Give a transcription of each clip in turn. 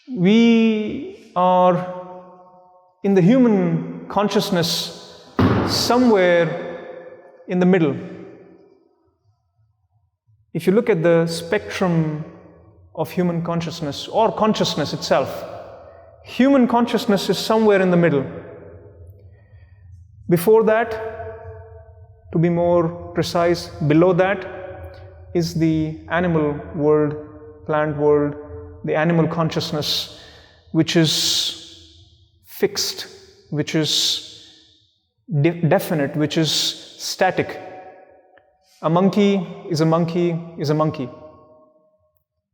We are in the human consciousness somewhere in the middle. If you look at the spectrum of human consciousness or consciousness itself, human consciousness is somewhere in the middle. Before that, to be more precise, below that is the animal world, plant world, the animal consciousness, which is fixed, which is definite, which is static. A monkey is a monkey is a monkey.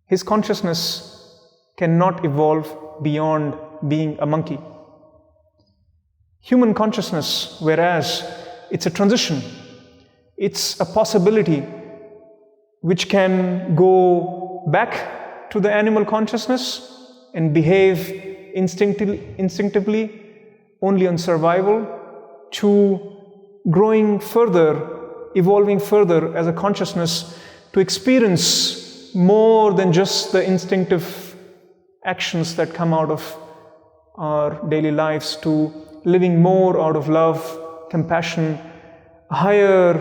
His consciousness cannot evolve beyond being a monkey. Human consciousness, whereas it's a transition, it's a possibility which can go back to the animal consciousness and behave instinctively only on survival, to growing further, evolving further as a consciousness to experience more than just the instinctive actions that come out of our daily lives, to living more out of love, compassion, higher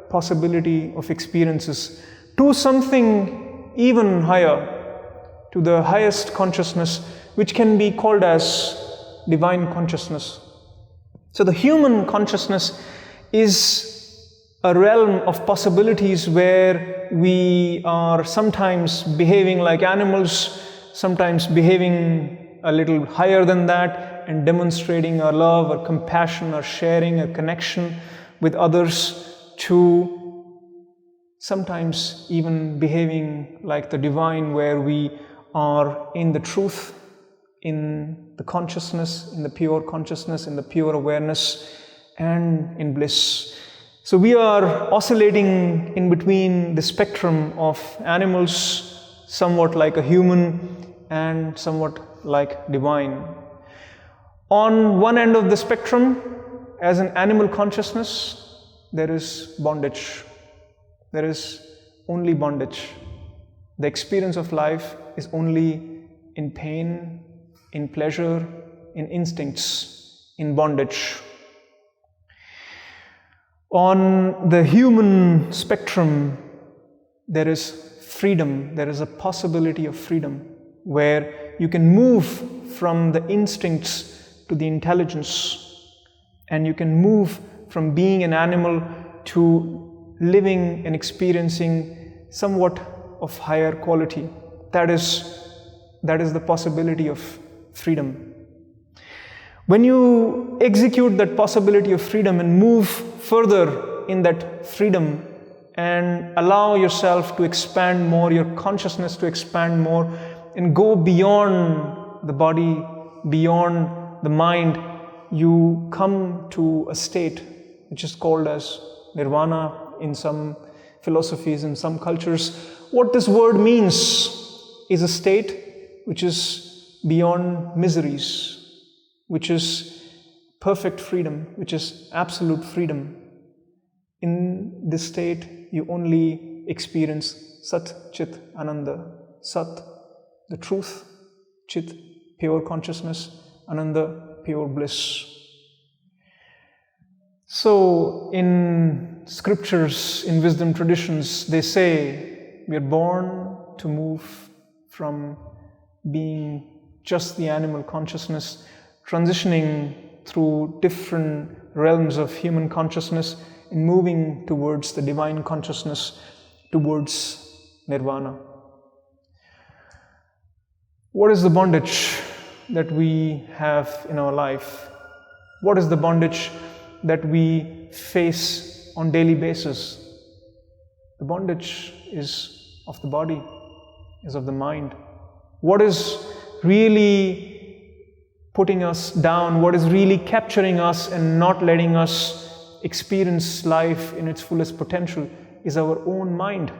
possibility of experiences, to something even higher, to the highest consciousness, which can be called as divine consciousness. So the human consciousness is a realm of possibilities where we are sometimes behaving like animals, sometimes behaving a little higher than that and demonstrating our love, our compassion, our sharing, our connection with others, to sometimes even behaving like the divine, where we are in the truth, in the consciousness, in the pure consciousness, in the pure awareness, and in bliss. So we are oscillating in between the spectrum of animals, somewhat like a human and somewhat like divine. On one end of the spectrum, as an animal consciousness, there is bondage. There is only bondage. The experience of life is only in pain, in pleasure, in instincts, in bondage. On the human spectrum, there is freedom, there is a possibility of freedom, where you can move from the instincts to the intelligence, and you can move from being an animal to living and experiencing somewhat of higher quality. That is the possibility of freedom. When you execute that possibility of freedom and move further in that freedom and allow yourself to expand more, your consciousness to expand more and go beyond the body, beyond the mind, you come to a state which is called as Nirvana in some philosophies, in some cultures. What this word means is a state which is beyond miseries, which is perfect freedom, which is absolute freedom. In this state, you only experience Sat, Chit, Ananda. Sat, the truth; Chit, pure consciousness; Ananda, pure bliss. So, in scriptures, in wisdom traditions, they say we are born to move from being just the animal consciousness, transitioning through different realms of human consciousness and moving towards the divine consciousness, towards Nirvana. What is the bondage that we have in our life? What is the bondage that we face on daily basis? The bondage is of the body, is of the mind. What is really putting us down, what is really capturing us and not letting us experience life in its fullest potential, is our own mind,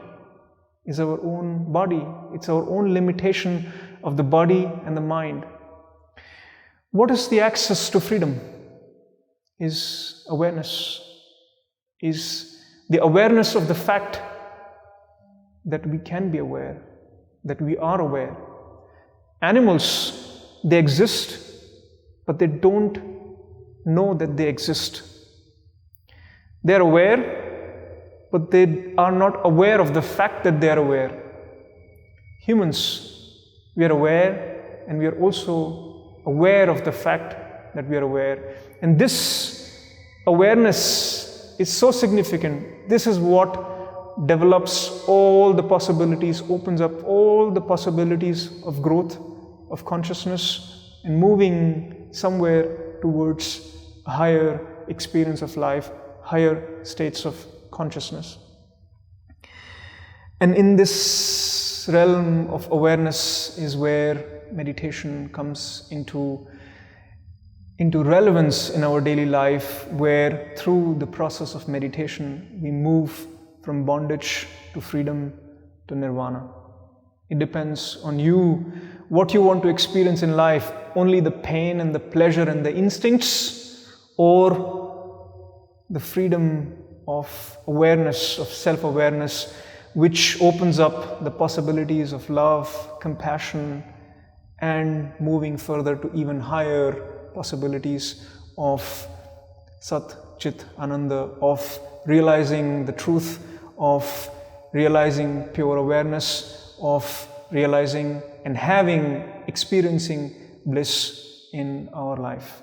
is our own body. It's our own limitation of the body and the mind. What is the access to freedom? Is awareness, is the awareness of the fact that we can be aware, that we are aware, Animals, they exist, but they don't know that they exist. They are aware, but they are not aware of the fact that they are aware. Humans, we are aware, and we are also aware of the fact that we are aware. And this awareness is so significant. This is what develops all the possibilities, opens up all the possibilities of growth, of consciousness, and moving somewhere towards a higher experience of life, higher states of consciousness. And in this realm of awareness is where meditation comes into relevance in our daily life, where through the process of meditation we move from bondage to freedom to nirvana. It depends on you, what you want to experience in life, only the pain and the pleasure and the instincts, or the freedom of awareness, of self-awareness, which opens up the possibilities of love, compassion, and moving further to even higher possibilities of Sat, Chit, Ananda, of realizing the truth, of realizing pure awareness, of realizing and experiencing bliss in our life.